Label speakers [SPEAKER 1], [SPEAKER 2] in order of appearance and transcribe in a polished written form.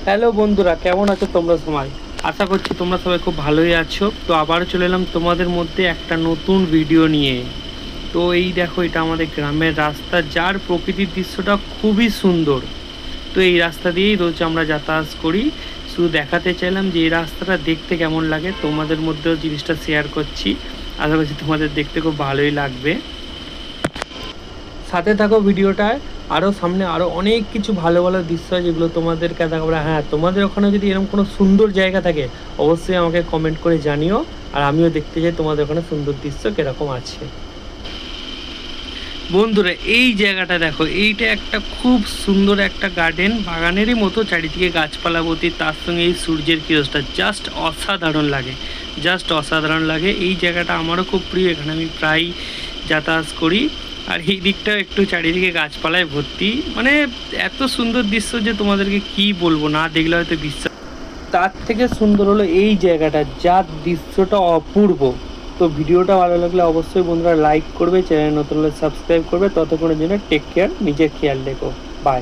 [SPEAKER 1] Hello বন্ধুরা, কেমন আছো তোমরা সবাই? আশা করছি তোমরা সবাই খুব ভালোই আছো। তো আবারও চলে এলাম তোমাদের মধ্যে একটা নতুন ভিডিও নিয়ে। তো এই দেখো, এটা আমাদের গ্রামের রাস্তা, যার প্রকৃতির দৃশ্যটা খুবই সুন্দর। তো এই রাস্তা দিয়েই রোজ আমরা যাতায়াত করি। শুধু দেখাতে চাইলাম যে এই রাস্তাটা দেখতে কেমন লাগে, তোমাদের মধ্যেও জিনিসটা শেয়ার করছি। আশা করছি তোমাদের দেখতে খুব ভালোই লাগবে। সাথে থাকো ভিডিওটায়। আরও সামনে আরও অনেক কিছু ভালো ভালো দৃশ্য আছে যেগুলো তোমাদেরকে দেখাবো। হ্যাঁ, তোমাদের ওখানে যদি এরকম কোনো সুন্দর জায়গা থাকে অবশ্যই আমাকে কমেন্ট করে জানিও। আর আমিও দেখতে চাই তোমাদের ওখানে সুন্দর দৃশ্য কীরকম আছে। বন্ধুরা, এই জায়গাটা দেখো, এইটা একটা খুব সুন্দর একটা গার্ডেন, বাগানেরই মতো, চারিদিকে গাছপালা ভর্তি, তার সঙ্গে এই সূর্যের কিরণটা জাস্ট অসাধারণ লাগে, জাস্ট অসাধারণ লাগে। এই জায়গাটা আমারও খুব প্রিয়, এখানে আমি প্রায় যাতায়াত করি। আর এই দিকটা একটু চারিদিকে গাছপালায় ভর্তি, মানে এত সুন্দর দৃশ্য যে তোমাদেরকে কি বলবো, না দেখলে হয়তো বিশ্বাস। তার থেকে সুন্দর হলো এই জায়গাটা, যার দৃশ্যটা অপূর্ব। তো ভিডিওটা ভালো লাগলে অবশ্যই বন্ধুরা লাইক করবে, চ্যানেল নতুন হলে সাবস্ক্রাইব করবে। ততক্ষণের জন্য টেক কেয়ার, নিজের খেয়াল রেখো, বাই।